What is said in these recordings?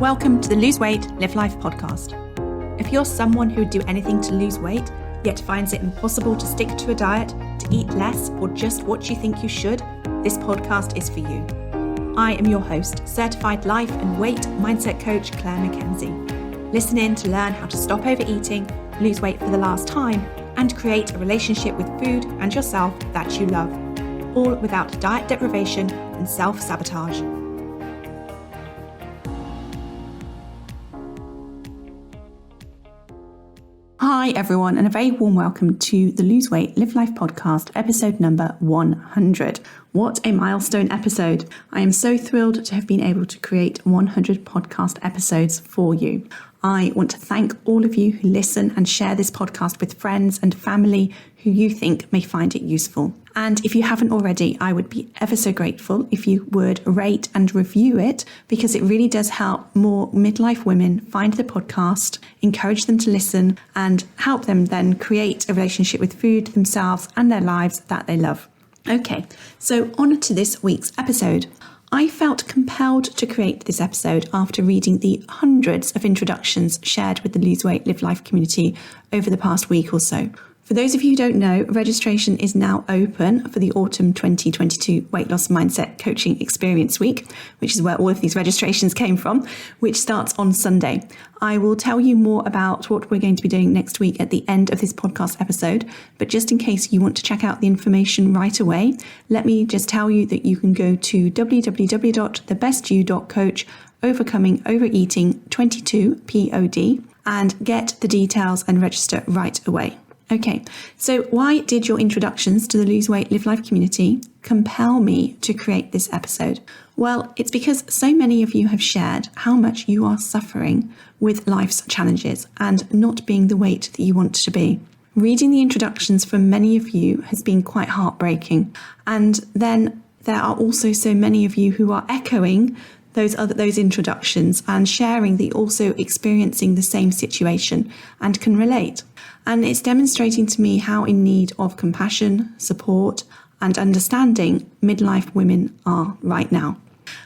Welcome to the Lose Weight, Live Life podcast. If you're someone who would do anything to lose weight, yet finds it impossible to stick to a diet, to eat less, or just what you think you should, this podcast is for you. I am your host, certified life and weight mindset coach, Clair MACKENZIE. Listen in to learn how to stop overeating, lose weight for the last time, and create a relationship with food and yourself that you love, all without diet deprivation and self-sabotage. Hi everyone, and a very warm welcome to the Lose Weight, Live Life podcast, episode number 100. What a milestone episode. I am so thrilled to have been able to create 100 podcast episodes for you. I want to thank all of you who listen and share this podcast with friends and family who you think may find it useful. And if you haven't already, I would be ever so grateful if you would rate and review it, because it really does help more midlife women find the podcast, encourage them to listen, and help them then create a relationship with food, themselves, and their lives that they love. Okay, so on to this week's episode. I felt compelled to create this episode after reading the hundreds of introductions shared with the Lose Weight, Live Life community over the past week or so. For those of you who don't know, registration is now open for the Autumn 2022 Weight Loss Mindset Coaching Experience Week, which is where all of these registrations came from, which starts on Sunday. I will tell you more about what we're going to be doing next week at the end of this podcast episode, but just in case you want to check out the information right away, let me just tell you that you can go to www.thebestyou.coach overcoming overeating 22 POD and get the details and register right away. Okay, so why did your introductions to the Lose Weight, Live Life community compel me to create this episode? Well, it's because so many of you have shared how much you are suffering with life's challenges and not being the weight that you want to be. Reading the introductions from many of you has been quite heartbreaking. And then there are also so many of you who are echoing those introductions and sharing that you're also experiencing the same situation and can relate. And it's demonstrating to me how in need of compassion, support, and understanding midlife women are right now.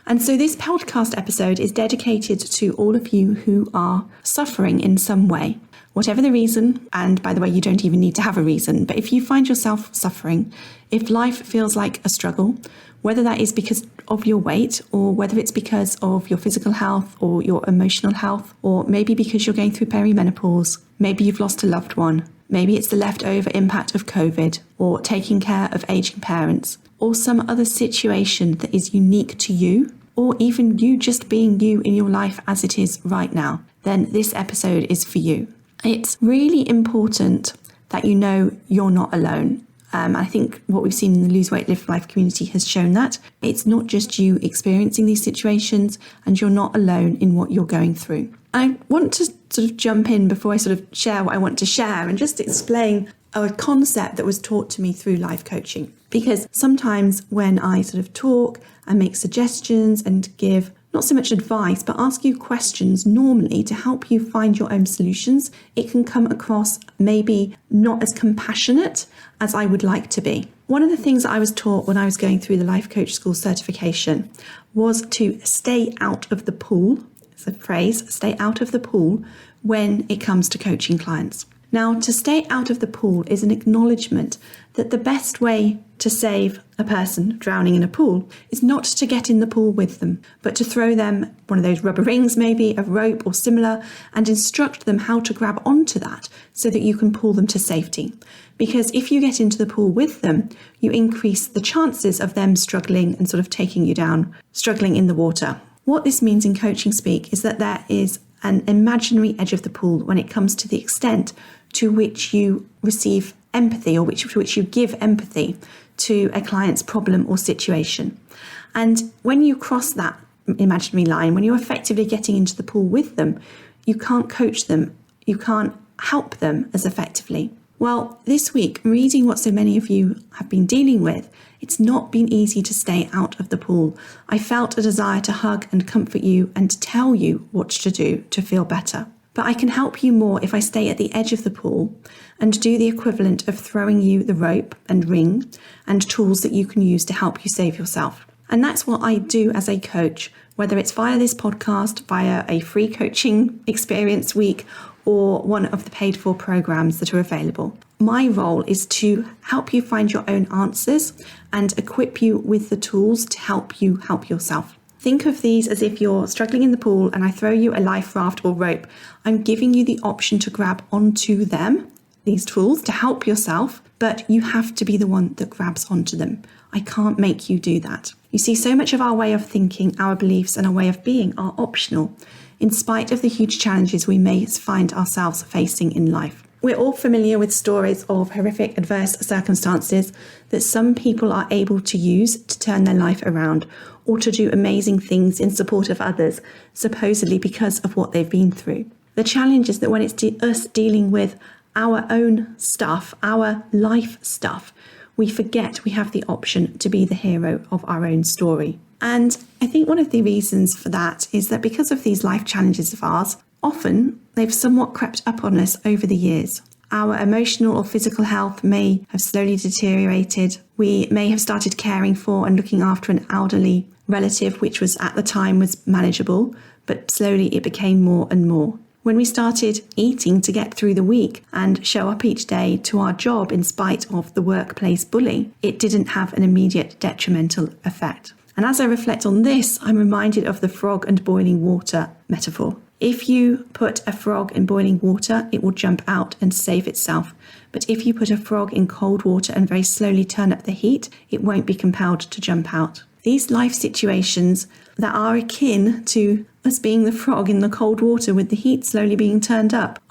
And so this podcast episode is dedicated to all of you who are suffering in some way, whatever the reason. And by the way, you don't even need to have a reason, but if you find yourself suffering, if life feels like a struggle, whether that is because of your weight or whether it's because of your physical health or your emotional health, or maybe because you're going through perimenopause, maybe you've lost a loved one, maybe it's the leftover impact of COVID or taking care of aging parents, or some other situation that is unique to you, or even you just being you in your life as it is right now, then this episode is for you. It's really important that you know you're not alone. I think what we've seen in the Lose Weight, Live Life community has shown that it's not just you experiencing these situations, and you're not alone in what you're going through. I want to sort of jump in before I sort of share what I want to share and just explain a concept that was taught to me through life coaching. Because sometimes when I sort of talk and make suggestions and give not so much advice, but ask you questions normally to help you find your own solutions, it can come across maybe not as compassionate as I would like to be. One of the things that I was taught when I was going through the Life Coach School certification was to stay out of the pool. It's a phrase, stay out of the pool when it comes to coaching clients. Now, to stay out of the pool is an acknowledgement that the best way to save a person drowning in a pool is not to get in the pool with them, but to throw them one of those rubber rings, maybe a rope or similar, and instruct them how to grab onto that so that you can pull them to safety. Because if you get into the pool with them, you increase the chances of them struggling and sort of taking you down, struggling in the water. What this means in coaching speak is that there is an imaginary edge of the pool when it comes to the extent to which you receive empathy, or which you give empathy to a client's problem or situation. And when you cross that imaginary line, when you're effectively getting into the pool with them, you can't coach them, you can't help them as effectively. Well, this week, reading what so many of you have been dealing with, it's not been easy to stay out of the pool. I felt a desire to hug and comfort you and to tell you what to do to feel better. But I can help you more if I stay at the edge of the pool and do the equivalent of throwing you the rope and ring and tools that you can use to help you save yourself. And that's what I do as a coach, whether it's via this podcast, via a free coaching experience week, or one of the paid for programs that are available. My role is to help you find your own answers and equip you with the tools to help you help yourself. Think of these as if you're struggling in the pool and I throw you a life raft or rope. I'm giving you the option to grab onto them, these tools, to help yourself, but you have to be the one that grabs onto them. I can't make you do that. You see, so much of our way of thinking, our beliefs, and our way of being are optional, in spite of the huge challenges we may find ourselves facing in life. We're all familiar with stories of horrific adverse circumstances that some people are able to use to turn their life around or to do amazing things in support of others, supposedly because of what they've been through. The challenge is that when it's us dealing with our own stuff, our life stuff, we forget we have the option to be the hero of our own story. And I think one of the reasons for that is that because of these life challenges of ours, often they've somewhat crept up on us over the years. Our emotional or physical health may have slowly deteriorated. We may have started caring for and looking after an elderly relative, which was at the time was manageable, but slowly it became more and more. When we started eating to get through the week and show up each day to our job in spite of the workplace bully, it didn't have an immediate detrimental effect. And as I reflect on this, I'm reminded of the frog and boiling water metaphor. If you put a frog in boiling water, it will jump out and save itself. But if you put a frog in cold water and very slowly turn up the heat, it won't be compelled to jump out. These life situations that are akin to us being the frog in the cold water with the heat slowly being turned up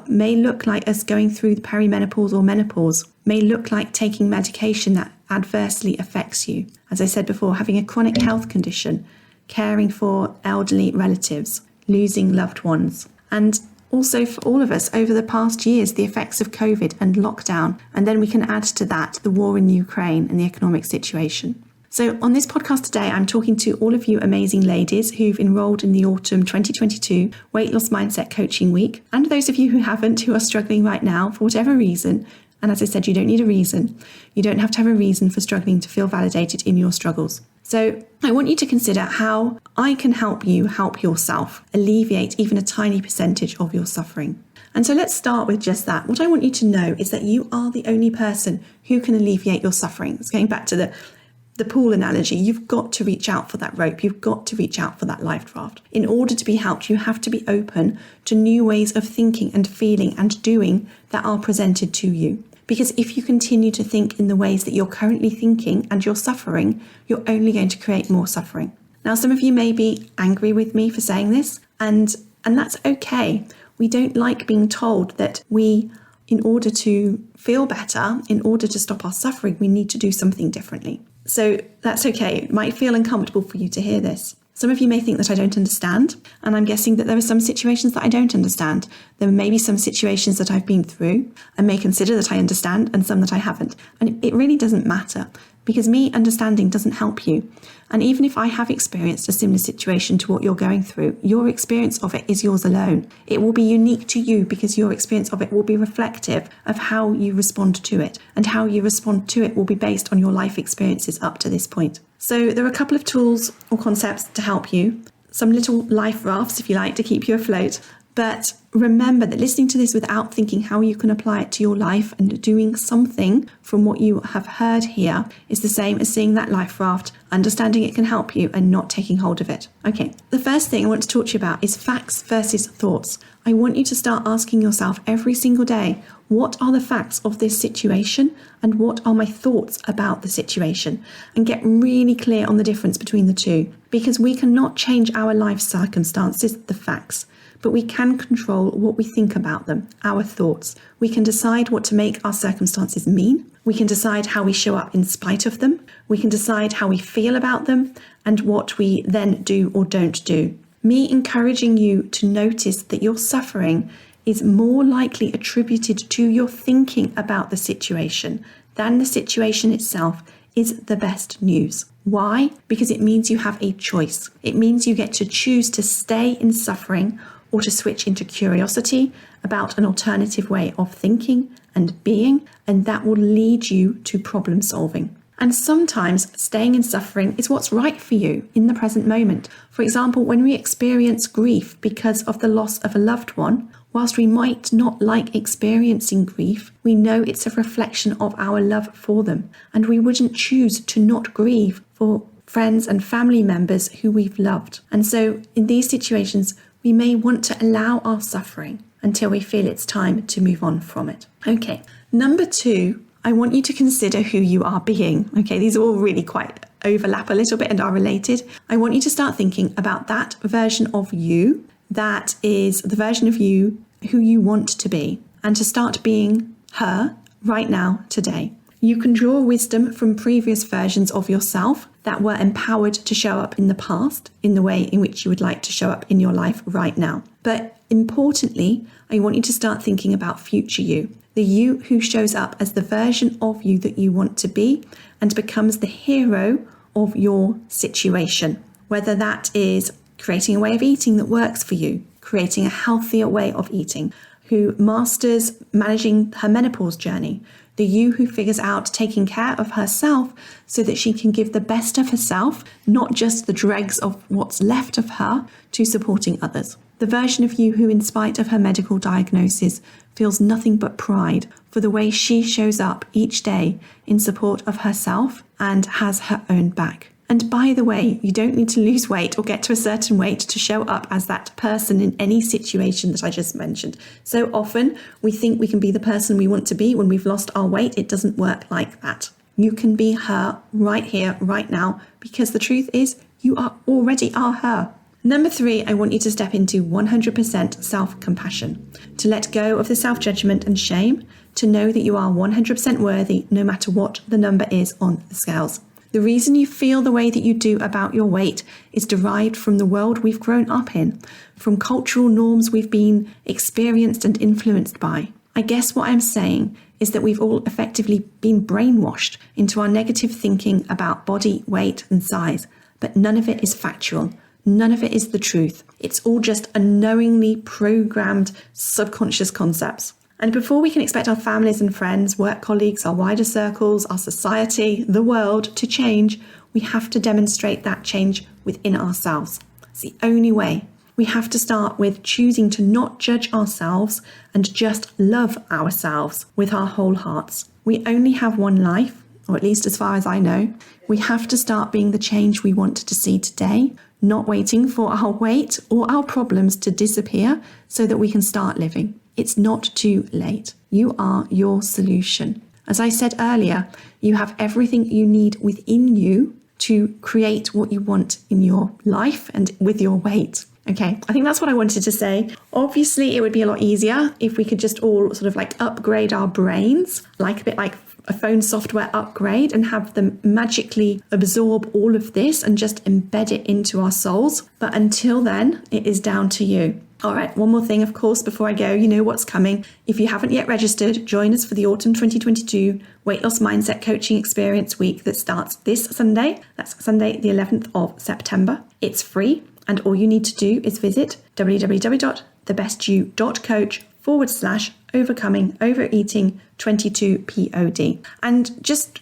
may look like us going through the perimenopause or menopause, may look like taking medication that adversely affects you. As I said before, having a chronic health condition, caring for elderly relatives, losing loved ones, and also for all of us over the past years, the effects of COVID and lockdown. And then we can add to that the war in Ukraine and the economic situation. So on this podcast today, I'm talking to all of you amazing ladies who've enrolled in the autumn 2022 Weight Loss Mindset Coaching Week, and those of you who haven't, who are struggling right now for whatever reason. And as I said, you don't need a reason. You don't have to have a reason for struggling to feel validated in your struggles. So I want you to consider how I can help you help yourself alleviate even a tiny percentage of your suffering. And so let's start with just that. What I want you to know is that you are the only person who can alleviate your suffering. It's going back to the pool analogy. You've got to reach out for that rope. You've got to reach out for that life raft. In order to be helped, you have to be open to new ways of thinking and feeling and doing that are presented to you. Because if you continue to think in the ways that you're currently thinking and you're suffering, you're only going to create more suffering. Now, some of you may be angry with me for saying this, and that's okay. We don't like being told that in order to feel better, in order to stop our suffering, we need to do something differently. So that's okay. It might feel uncomfortable for you to hear this. Some of you may think that I don't understand, and I'm guessing that there are some situations that I don't understand. There may be some situations that I've been through and may consider that I understand, and some that I haven't. And it really doesn't matter, because me understanding doesn't help you. And even if I have experienced a similar situation to what you're going through, your experience of it is yours alone. It will be unique to you because your experience of it will be reflective of how you respond to it. And how you respond to it will be based on your life experiences up to this point. So there are a couple of tools or concepts to help you. Some little life rafts, if you like, to keep you afloat. But remember that listening to this without thinking how you can apply it to your life and doing something from what you have heard here is the same as seeing that life raft, understanding it can help you and not taking hold of it. Okay, the first thing I want to talk to you about is facts versus thoughts. I want you to start asking yourself every single day, what are the facts of this situation and what are my thoughts about the situation? And get really clear on the difference between the two, because we cannot change our life circumstances, the facts. But we can control what we think about them, our thoughts. We can decide what to make our circumstances mean. We can decide how we show up in spite of them. We can decide how we feel about them and what we then do or don't do. Me encouraging you to notice that your suffering is more likely attributed to your thinking about the situation than the situation itself is the best news. Why? Because it means you have a choice. It means you get to choose to stay in suffering or to switch into curiosity about an alternative way of thinking and being, and that will lead you to problem solving. And sometimes staying in suffering is what's right for you in the present moment. For example, when we experience grief because of the loss of a loved one, whilst we might not like experiencing grief, we know it's a reflection of our love for them. And we wouldn't choose to not grieve for friends and family members who we've loved. And so in these situations, we may want to allow our suffering until we feel it's time to move on from it. Okay, number 2, I want you to consider who you are being. Okay, these all really quite overlap a little bit and are related. I want you to start thinking about that version of you that is the version of you who you want to be, and to start being her right now, today. You can draw wisdom from previous versions of yourself that were empowered to show up in the past in the way in which you would like to show up in your life right now. But importantly, I want you to start thinking about future you, the you who shows up as the version of you that you want to be and becomes the hero of your situation. Whether that is creating a way of eating that works for you, creating a healthier way of eating, who masters managing her menopause journey, the you who figures out taking care of herself so that she can give the best of herself, not just the dregs of what's left of her, to supporting others. The version of you who, in spite of her medical diagnosis, feels nothing but pride for the way she shows up each day in support of herself and has her own back. And by the way, you don't need to lose weight or get to a certain weight to show up as that person in any situation that I just mentioned. So often we think we can be the person we want to be when we've lost our weight. It doesn't work like that. You can be her right here, right now, because the truth is you already are her. Number 3, I want you to step into 100% self-compassion, to let go of the self-judgment and shame, to know that you are 100% worthy no matter what the number is on the scales. The reason you feel the way that you do about your weight is derived from the world we've grown up in, from cultural norms we've been experienced and influenced by. I guess what I'm saying is that we've all effectively been brainwashed into our negative thinking about body, weight and size, but none of it is factual. None of it is the truth. It's all just unknowingly programmed subconscious concepts. And before we can expect our families and friends, work colleagues, our wider circles, our society, the world to change, we have to demonstrate that change within ourselves. It's the only way. We have to start with choosing to not judge ourselves and just love ourselves with our whole hearts. We only have one life, or at least as far as I know. We have to start being the change we want to see today, not waiting for our weight or our problems to disappear so that we can start living. It's not too late. You are your solution. As I said earlier, you have everything you need within you to create what you want in your life and with your weight. Okay, I think that's what I wanted to say. Obviously, it would be a lot easier if we could just all sort of like upgrade our brains, like a bit like a phone software upgrade, and have them magically absorb all of this and just embed it into our souls. But until then, it is down to you. All right, one more thing, of course, before I go, you know what's coming. If you haven't yet registered, join us for the Autumn 2022 Weight Loss Mindset Coaching Experience Week that starts this Sunday. That's Sunday, the 11th of September. It's free, and all you need to do is visit www.thebestyou.coach/overcoming overeating 22 POD. And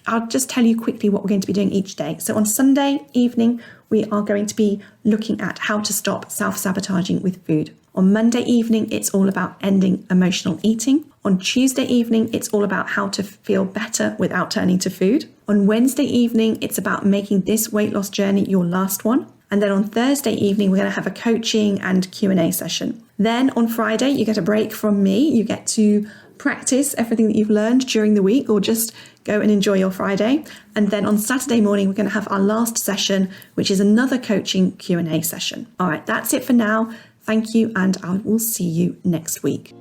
I'll just tell you quickly what we're going to be doing each day. So on Sunday evening, we are going to be looking at how to stop self-sabotaging with food. On Monday evening, it's all about ending emotional eating. On Tuesday evening, it's all about how to feel better without turning to food. On Wednesday evening, it's about making this weight loss journey your last one. And then on Thursday evening, we're going to have a coaching and Q&A session. Then on Friday, you get a break from me. You get to practice everything that you've learned during the week, or just go and enjoy your Friday. And then on Saturday morning, we're going to have our last session, which is another coaching Q&A session. All right, that's it for now. Thank you, and I will see you next week.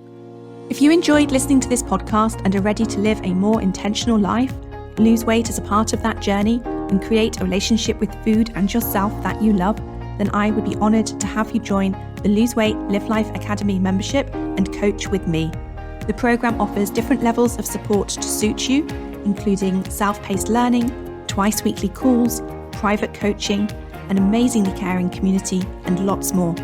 If you enjoyed listening to this podcast and are ready to live a more intentional life, lose weight as a part of that journey, and create a relationship with food and yourself that you love, then I would be honoured to have you join the Lose Weight, Live Life Academy membership and coach with me. The programme offers different levels of support to suit you, including self-paced learning, twice weekly calls, private coaching, an amazingly caring community, and lots more.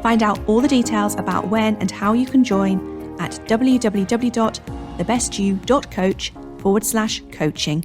Find out all the details about when and how you can join at www.thebestyou.coach/coaching.